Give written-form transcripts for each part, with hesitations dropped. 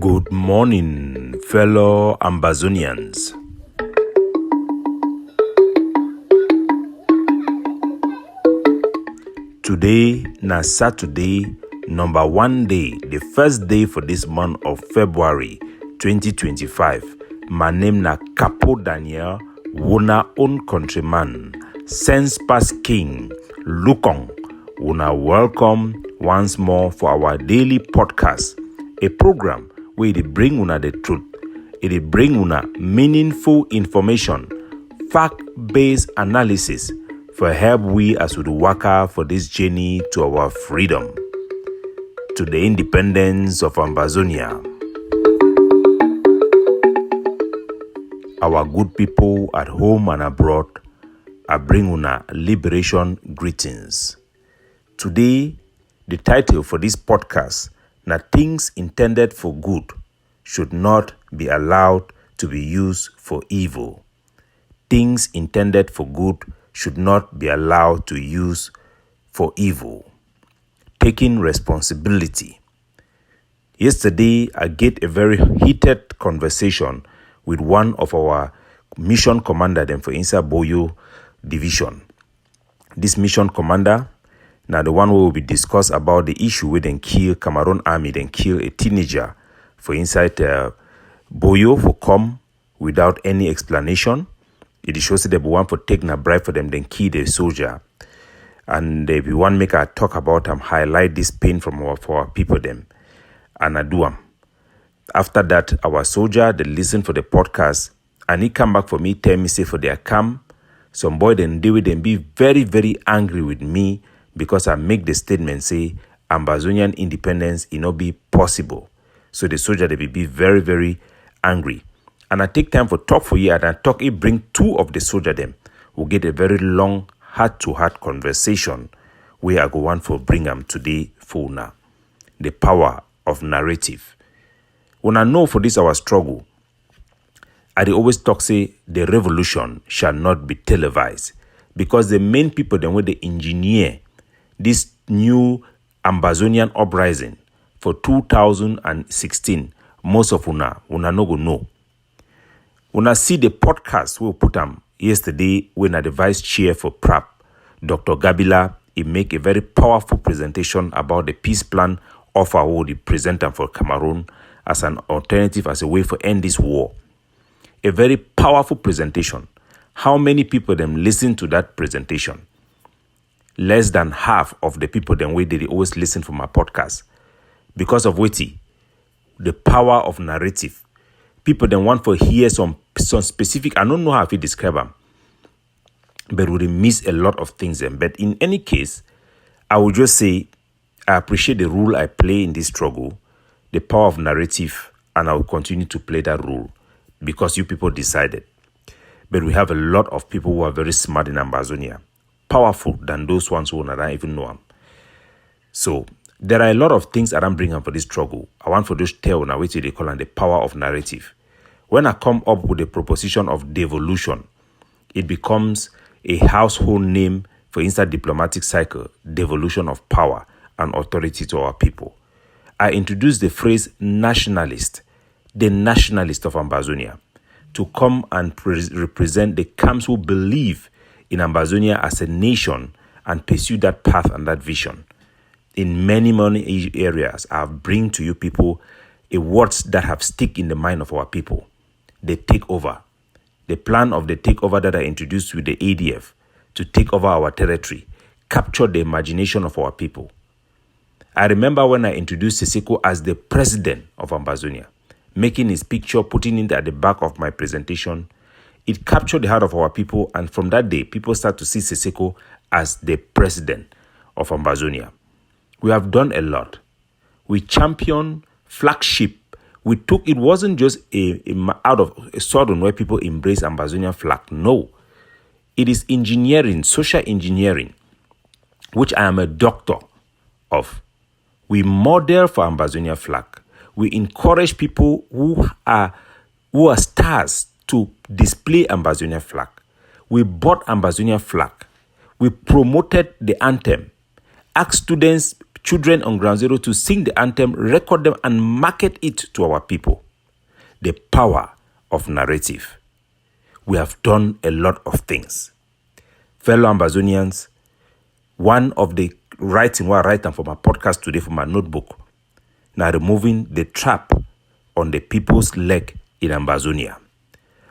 Good morning, fellow Ambazonians. Today na Saturday, number 1 day, the first day for this month of February 2025. My name na Capo Daniel, Wuna own countryman, sense past king, Lukong. Wuna welcome once more for our daily podcast, a program where they bring una the truth. It bring una meaningful information, fact-based analysis for help we as we waka for this journey to our freedom, to the independence of Ambazonia. Our good people at home and abroad, I bring una liberation greetings. Today, the title for this podcast na things intended for good should not be allowed to be used for evil. Things intended for good should not be allowed to use for evil. Taking responsibility. Yesterday, I get a very heated conversation with one of our mission commander them for inside Boyo division. This mission commander, now the one who will be discussed about the issue where they kill Cameroon army, then kill a teenager for inside Boyo for come without any explanation. It shows that they want for taking a bribe for them, then kill the soldier. And we want make a talk about them, highlight this pain for our people them. And I do them. After that, our soldier, they listen for the podcast, and he come back for me, tell me, say for their camp, some boy then deal with them, be very, very angry with me because I make the statement, say, Ambazonian independence, it not be possible. So the soldier, they will be very, very angry. And I take time for talk for you, and I talk, it bring two of the soldier them. We'll get a very long, heart-to-heart conversation where I go on for bring them today for now. The power of narrative. When I know for this our struggle, I dey always talk say the revolution shall not be televised because the main people then where they engineer this new Ambazonian uprising for 2016, most of una no go know. Una see the podcast we put yesterday when I the vice chair for PRAP, Dr. Gabila, he make a very powerful presentation about the peace plan offer who the presenter for Cameroon as an alternative, as a way for end this war. A very powerful presentation. How many people them listen to that presentation? Less than half of the people them way they always listen for my podcast. Because of witty, the power of narrative. People then want to hear some specific, I don't know how to describe them, but we miss a lot of things. But in any case, I would just say, I appreciate the role I play in this struggle, the power of narrative, and I will continue to play that role because you people decided. But we have a lot of people who are very smart in Ambazonia, powerful than those ones who don't even know them. So there are a lot of things that I'm bringing for this struggle. I want for those tell now which they call on the power of narrative. When I come up with the proposition of devolution, it becomes a household name for inside diplomatic cycle, devolution of power and authority to our people. I introduced the phrase nationalist, the nationalist of Ambazonia, to come and represent the camps who believe in Ambazonia as a nation and pursue that path and that vision. In many, many areas, I have bring to you people a words that have stick in the mind of our people. The takeover. The plan of the takeover that I introduced with the ADF to take over our territory, capture the imagination of our people. I remember when I introduced Siseko as the president of Ambazonia, making his picture, putting it at the back of my presentation. It captured the heart of our people, and from that day, people start to see Siseko as the president of Ambazonia. We have done a lot. We championed flagship. We took, it wasn't just out of a sudden where people embrace Ambazonian flag. No. It is engineering, social engineering, which I am a doctor of. We model for Ambazonia flag. We encourage people who are stars to display Ambazonia flag. We bought Ambazonia flag. We promoted the anthem. Ask students children on Ground Zero to sing the anthem, record them, and market it to our people. The power of narrative. We have done a lot of things. Fellow Ambazonians, one of the writing what I write for my podcast today for my notebook, now removing the trap on the people's leg in Ambazonia.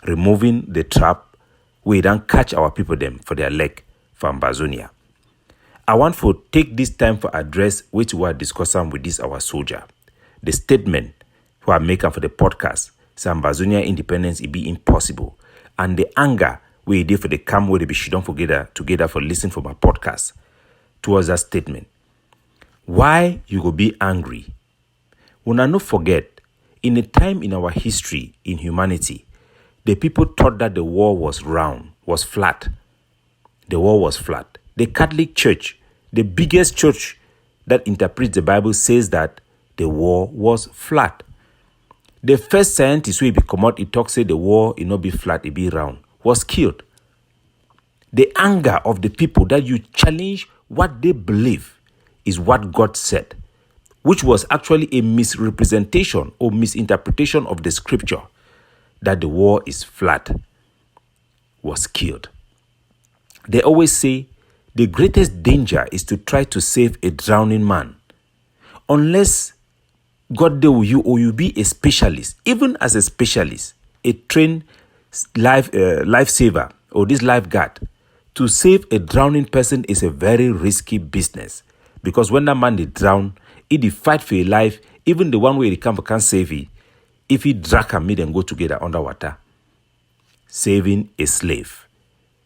Removing the trap, we don't catch our people them for their leg for Ambazonia. I want to take this time for address which we are discussing with this our soldier. The statement who are making for the podcast, say Ambazonia independence it be impossible. And the anger we did for the camp where they be shit together for listening for my podcast towards that statement. Why you go be angry? When I not forget, in a time in our history, in humanity, the people thought that the war was round, was flat. The war was flat. The Catholic Church, the biggest church that interprets the Bible, says that the war was flat. The first scientist who be come out, he talks say the war it not be flat, it be round, was killed. The anger of the people that you challenge what they believe is what God said, which was actually a misrepresentation or misinterpretation of the scripture that the war is flat, was killed. They always say the greatest danger is to try to save a drowning man. Unless God deal with you or you be a specialist, even as a specialist, a trained lifesaver or this lifeguard, to save a drowning person is a very risky business. Because when that man is drown, he fight for his life, even the one way he can't save him. If he drag and meet and go together underwater, saving a slave.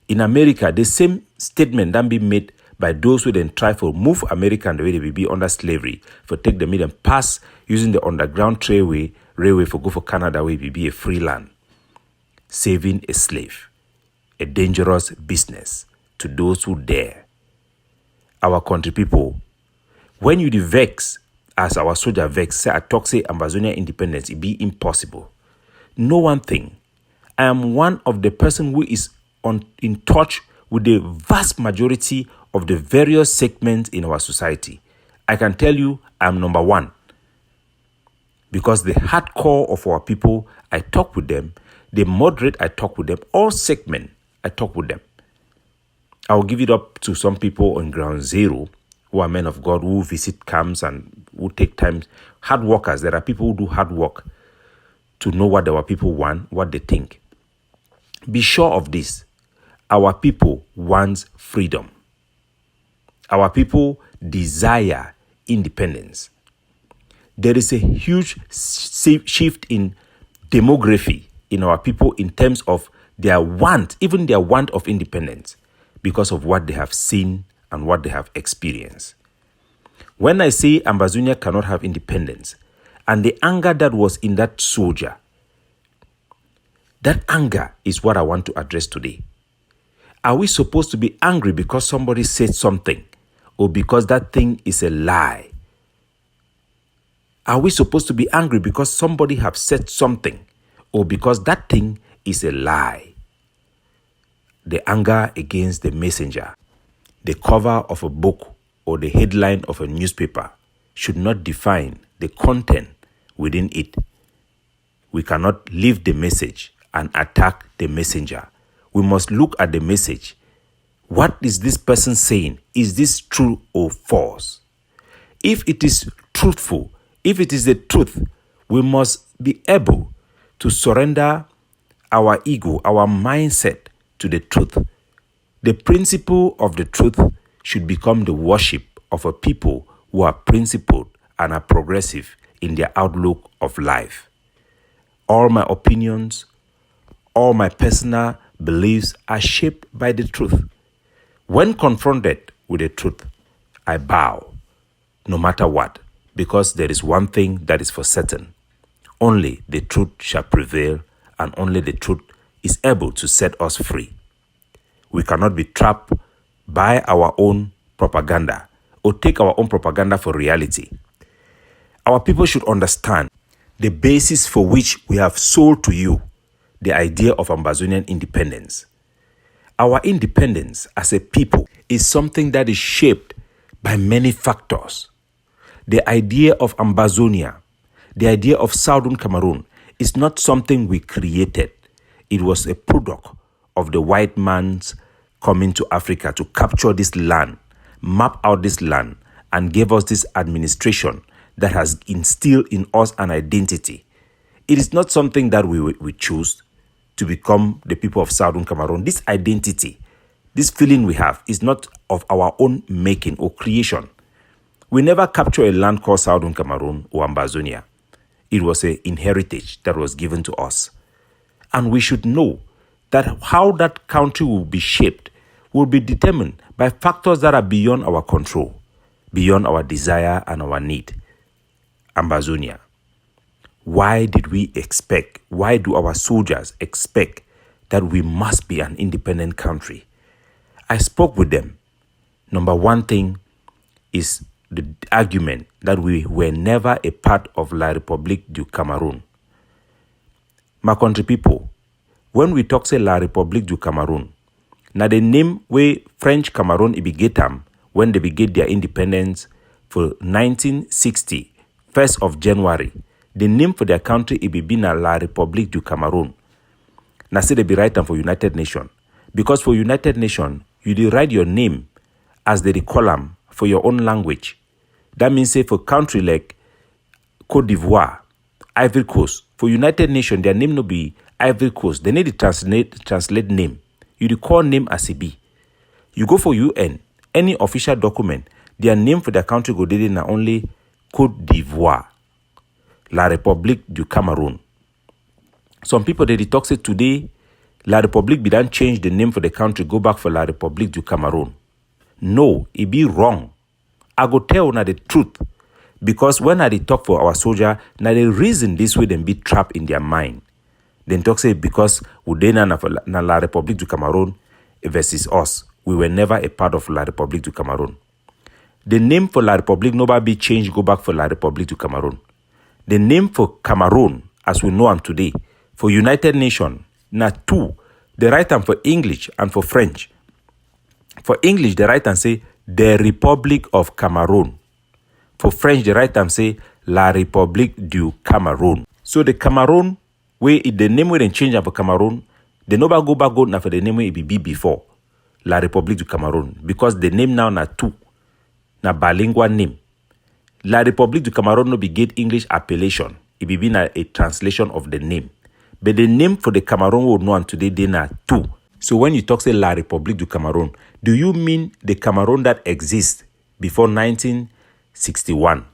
In America, the same statement that be made by those who then try to move America and the way they will be under slavery, for take the and pass using the underground railway for go for Canada where we be a free land. Saving a slave, a dangerous business to those who dare. Our country people, when you vex, as our soldier vex, say I talk say Ambazonia independence, it be impossible. Know one thing, I am one of the person who is in touch with the vast majority of the various segments in our society. I can tell you I'm number one. Because the hardcore of our people, I talk with them. The moderate, I talk with them. All segments, I talk with them. I will give it up to some people on Ground Zero who are men of God, who visit camps and who take time. Hard workers, there are people who do hard work to know what our people want, what they think. Be sure of this. Our people want freedom. Our people desire independence. There is a huge shift in demography in our people in terms of their want, even their want of independence, because of what they have seen and what they have experienced. When I say Ambazonia cannot have independence, and the anger that was in that soldier, that anger is what I want to address today. Are we supposed to be angry because somebody said something, or because that thing is a lie? Are we supposed to be angry because somebody have said something, or because that thing is a lie? The anger against the messenger, the cover of a book, or the headline of a newspaper should not define the content within it. We cannot leave the message and attack the messenger. We must look at the message. What is this person saying? Is this true or false? If it is truthful, if it is the truth, we must be able to surrender our ego, our mindset to the truth. The principle of the truth should become the worship of a people who are principled and are progressive in their outlook of life. All my opinions, all my personal beliefs are shaped by the truth. When confronted with the truth, I bow, no matter what, because there is one thing that is for certain. Only the truth shall prevail, and only the truth is able to set us free. We cannot be trapped by our own propaganda or take our own propaganda for reality. Our people should understand the basis for which we have sold to you the idea of Ambazonian independence. Our independence as a people is something that is shaped by many factors. The idea of Ambazonia, the idea of Southern Cameroon is not something we created. It was a product of the white man's coming to Africa to capture this land, map out this land, and give us this administration that has instilled in us an identity. It is not something that we choose to become the people of Southern Cameroon. This identity, this feeling we have is not of our own making or creation. We never captured a land called Southern Cameroon or Ambazonia. It was an inheritance that was given to us. And we should know that how that country will be shaped will be determined by factors that are beyond our control, beyond our desire and our need. Ambazonia. Why do our soldiers expect that we must be an independent country? I spoke with them. Number one thing is the argument that we were never a part of La République du Cameroun. My country people, when we talk say La République du Cameroun, now the name where French Cameroon ibigetam when they get their independence for 1960, 1st of January, the name for their country be na La République du Cameroun. Now say they be written for United Nations. Because for United Nations, you dey write your name as the column for your own language. That means say for country like Côte d'Ivoire, Ivory Coast, for United Nations, their name no be Ivory Coast. They need to translate name. You dey call name as it be. You go for UN, any official document, their name for their country go dey na only Côte d'Ivoire, La République du Cameroun. Some people they talk say today, La République be done change the name for the country, go back for La République du Cameroun. No, it be wrong. I go tell na the truth. Because when I talk for our soldier, now the reason this way them be trapped in their mind. Then talk say because we dey na La République du Cameroun versus us. We were never a part of La République du Cameroun. The name for La République nobody be changed, go back for La République du Cameroun. The name for Cameroon, as we know them today, for United Nations, na two. They write them for English and for French. For English, they write and say, the Republic of Cameroon. For French, they write and say, La République du Cameroun. So the Cameroon, the name where they change them for Cameroon, they never go back now for the name where it be before. La République du Cameroun. Because the name now na two. Na bilingual name. La République du Cameroun no be get English appellation. It be na a translation of the name. But the name for the Cameroon we know today, they na two. So when you talk say La République du Cameroun, do you mean the Cameroon that exists before 1961?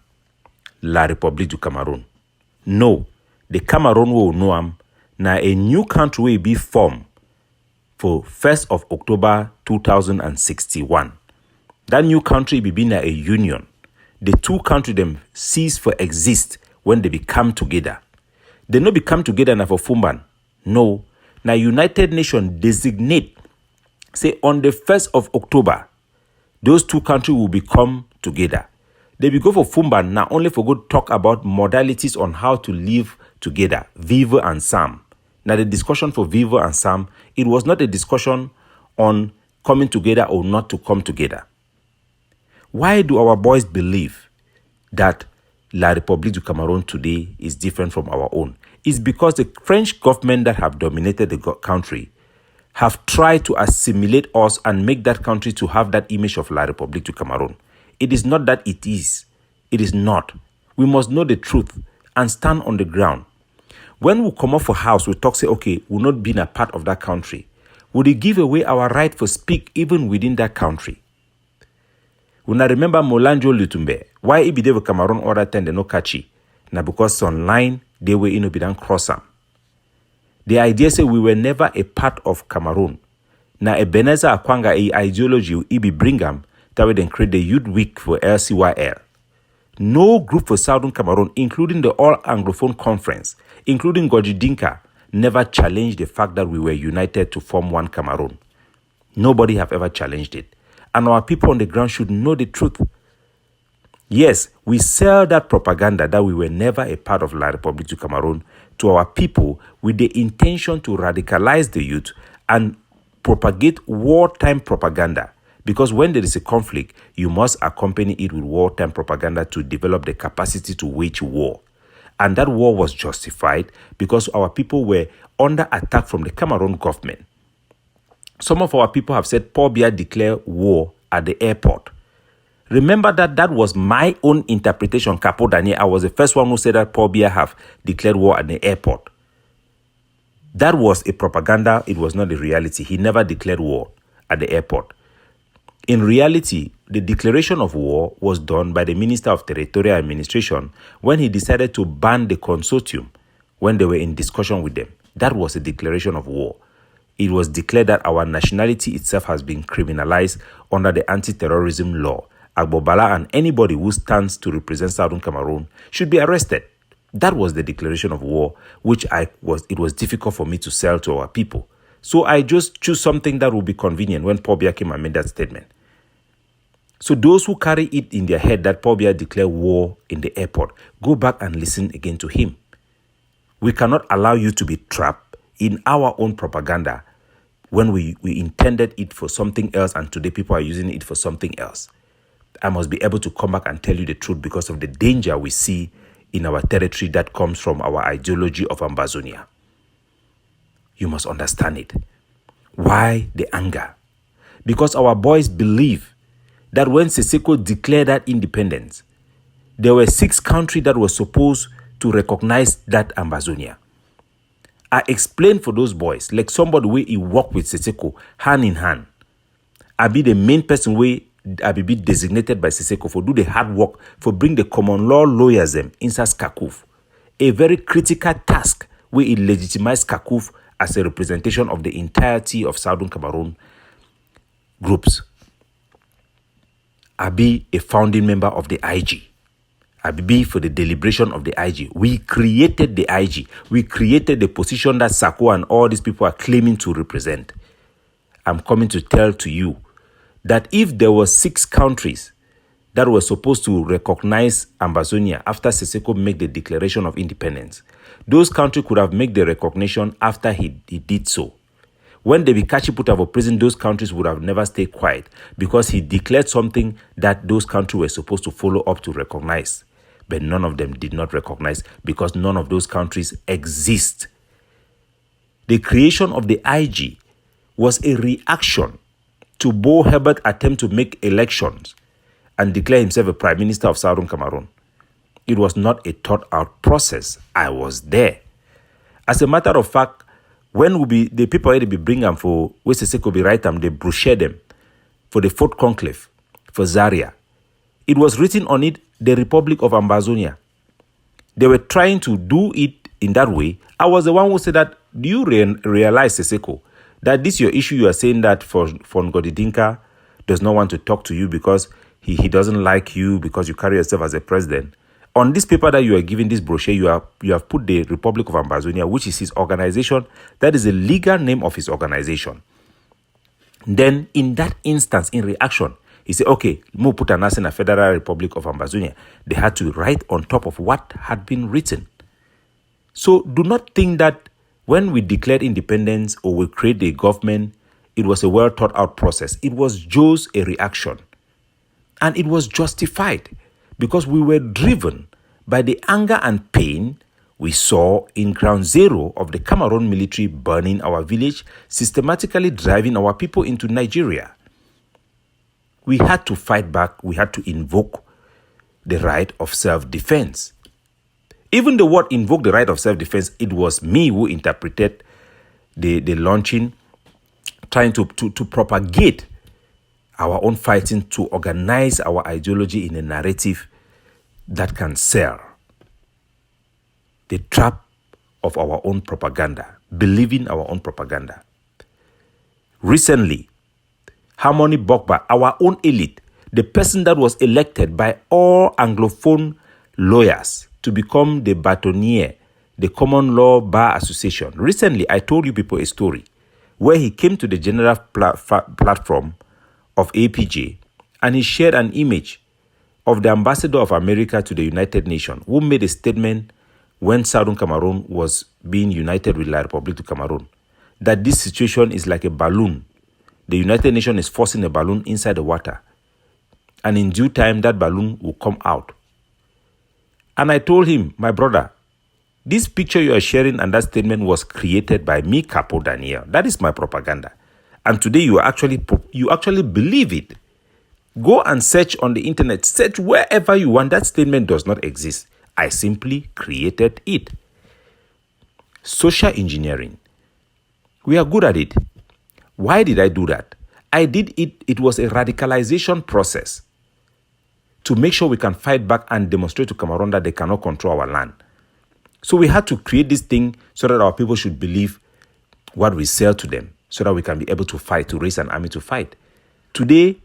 La République du Cameroun. No. The Cameroon we know am na a new country will be formed for 1st of October 2061. That new country be na a union. The two countries them cease for exist when they become together. They no become together na for Fumban. No. Now United Nations designate, say on the 1st of October, those two countries will become together. They will go for Fumban now only for good talk about modalities on how to live together, vivre ensemble. Now the discussion for vivre ensemble, it was not a discussion on coming together or not to come together. Why do our boys believe that La République du Cameroun today is different from our own? It's because the French government that have dominated the country have tried to assimilate us and make that country to have that image of La République du Cameroun. It is not that it is. It is not. We must know the truth and stand on the ground. When we come up for house, we talk, say, okay, we'll not be a part of that country. Would it give away our right to speak even within that country? When I remember Molanjo Lutumbe, why he be there with Cameroon all that time they no catchy? Now because online they were in Obidan cross am. The idea say we were never a part of Cameroon. Now Ebenezer Akwanga ideology he be bring am that way then create the Youth Week for LCYL. No group for Southern Cameroon, including the All Anglophone Conference, including Goji Dinka, never challenged the fact that we were united to form one Cameroon. Nobody have ever challenged it. And our people on the ground should know the truth. Yes, we sell that propaganda that we were never a part of La République du Cameroun to our people with the intention to radicalize the youth and propagate wartime propaganda Because when there is a conflict, you must accompany it with wartime propaganda to develop the capacity to wage war. And that war was justified because our people were under attack from the Cameroon government. Some of our people have said Paul Biya declared war at the airport. Remember that was my own interpretation, Capo Daniel. I was the first one who said that Paul Biya have declared war at the airport. That was a propaganda. It was not a reality. He never declared war at the airport. In reality, the declaration of war was done by the Minister of Territorial Administration when he decided to ban the consortium when they were in discussion with them. That was a declaration of war. It was declared that our nationality itself has been criminalized under the anti-terrorism law. Agbobala and anybody who stands to represent Southern Cameroon should be arrested. That was the declaration of war, which it was difficult for me to sell to our people. So I just choose something that will be convenient when Paul Biya came and made that statement. So those who carry it in their head that Paul Biya declared war in the airport, go back and listen again to him. We cannot allow you to be trapped in our own propaganda when we intended it for something else and today people are using it for something else. I must be able to come back and tell you the truth because of the danger we see in our territory that comes from our ideology of Ambazonia. You must understand it. Why the anger? Because our boys believe that when Siseko declared that independence, there were 6 countries that were supposed to recognize that Ambazonia. I explained for those boys, like somebody where he worked with Siseko hand in hand. I be the main person where I be designated by Siseko for do the hard work for bring the common law lawyers them inside Skakuf. A very critical task where it legitimized Skakuf as a representation of the entirety of Southern Cameroon groups. I be a founding member of the IG. I be for the deliberation of the IG. We created the IG. We created the position that Sako and all these people are claiming to represent. I'm coming to tell to you that if there were 6 countries that were supposed to recognize Ambazonia after Siseko made the declaration of independence, those countries could have made the recognition after he did so. When the Bikachi put out of prison, those countries would have never stayed quiet because he declared something that those countries were supposed to follow up to recognize. But none of them did not recognize because none of those countries exist. The creation of the IG was a reaction to Bo Herbert's attempt to make elections and declare himself a prime minister of Southern Cameroon. It was not a thought-out process. I was there. As a matter of fact, when the people already be bring them for where Siseko be write them, they brochure them for the 4th conclave for Zaria. It was written on it, the Republic of Ambazonia. They were trying to do it in that way. I was the one who said that, do you realize, Siseko, that this your issue? You are saying that for Ngodidinka does not want to talk to you because he doesn't like you because you carry yourself as a president. On this paper that you are giving, this brochure, you have put the Republic of Ambazonia, which is his organization. That is the legal name of his organization. Then in that instance, in reaction, he said, okay, mo put an a Federal Republic of Ambazonia. They had to write on top of what had been written. So do not think that when we declared independence or we created a government, it was a well thought out process. It was just a reaction. And it was justified because we were driven by the anger and pain we saw in ground zero of the Cameroon military burning our village, systematically driving our people into Nigeria. We had to fight back. We had to invoke the right of self-defense. Even the word invoke the right of self-defense, it was me who interpreted the launching, trying to propagate our own fighting, to organize our ideology in a narrative that can sell. The trap of our own propaganda, believing our own propaganda. Recently, Harmony Bokba, our own elite, the person that was elected by all Anglophone lawyers to become the bâtonnier, the Common Law Bar Association. Recently, I told you people a story where he came to the general platform of APJ and he shared an image of the ambassador of America to the United Nations who made a statement when Southern Cameroon was being united with La République du Cameroon that this situation is like a balloon the United Nations is forcing a balloon inside the water. And in due time, that balloon will come out. And I told him, my brother, this picture you are sharing and that statement was created by me, Capo Daniel. That is my propaganda. And today you actually believe it. Go and search on the internet. Search wherever you want. That statement does not exist. I simply created it. Social engineering. We are good at it. Why did I do that? I did it. It was a radicalization process to make sure we can fight back and demonstrate to Cameroon that they cannot control our land. So we had to create this thing so that our people should believe what we sell to them, so that we can be able to fight, to raise an army to fight. Today,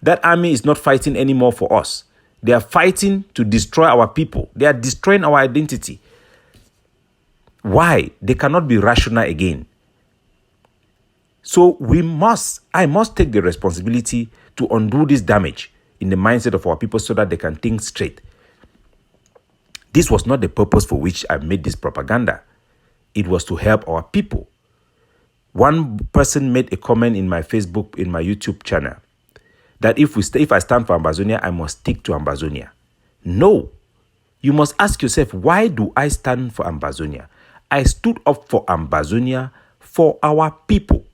that army is not fighting anymore for us. They are fighting to destroy our people. They are destroying our identity. Why? They cannot be rational again. So I must take the responsibility to undo this damage in the mindset of our people so that they can think straight. This was not the purpose for which I made this propaganda. It was to help our people. One person made a comment in my Facebook, in my YouTube channel, that if I stand for Ambazonia, I must stick to Ambazonia. No. You must ask yourself, why do I stand for Ambazonia? I stood up for Ambazonia for our people.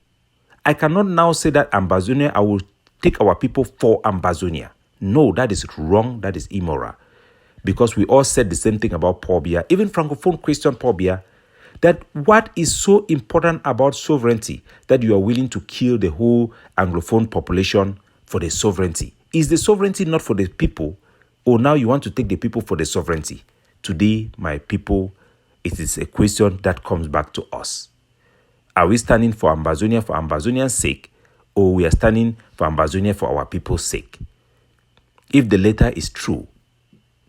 I cannot now say that Ambazonia, I will take our people for Ambazonia. No, that is wrong. That is immoral. Because we all said the same thing about Paul Biya, even Francophone Christian Paul Biya, that what is so important about sovereignty that you are willing to kill the whole Anglophone population for the sovereignty? Is the sovereignty not for the people, or now you want to take the people for the sovereignty? Today, my people, it is a question that comes back to us. Are we standing for Ambazonia for Ambazonia's sake, or we are standing for Ambazonia for our people's sake? If the latter is true,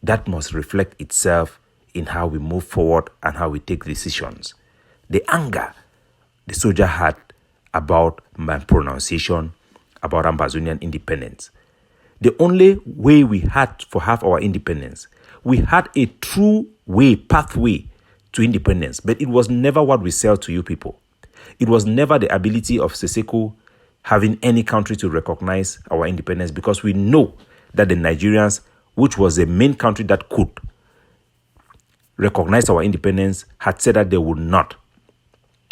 that must reflect itself in how we move forward and how we take decisions. The anger the soldier had about my pronunciation about Ambazonian independence. The only way we had to have our independence, we had a true way, pathway to independence, but it was never what we sell to you people. It was never the ability of Seseko having any country to recognize our independence, because we know that the Nigerians, which was the main country that could recognize our independence, had said that they would not.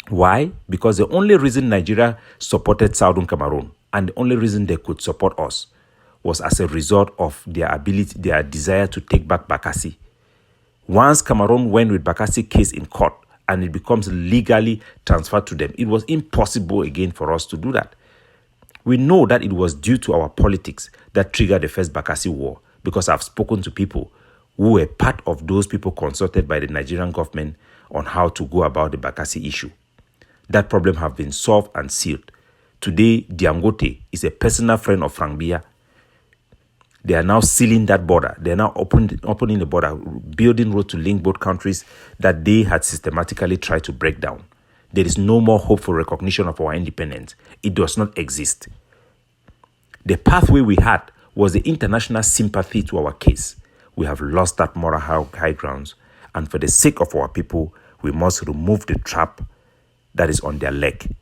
Why? Because the only reason Nigeria supported Southern Cameroon, and the only reason they could support us, was as a result of their desire to take back Bakassi. Once Cameroon went with Bakassi case in court and it becomes legally transferred to them, it was impossible again for us to do that. We know that it was due to our politics that triggered the first Bakassi war, because I've spoken to people who were part of those people consulted by the Nigerian government on how to go about the Bakassi issue. That problem have been solved and sealed. Today, Diangote is a personal friend of Frank Biya. They are now sealing that border. They are now opening the border, building road to link both countries that they had systematically tried to break down. There is no more hope for recognition of our independence. It does not exist. The pathway we had was the international sympathy to our case. We have lost that moral high grounds, and for the sake of our people, we must remove the trap that is on their leg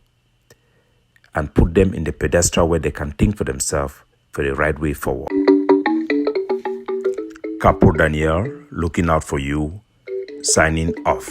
and put them in the pedestal where they can think for themselves for the right way forward. Capo Daniel, looking out for you, signing off.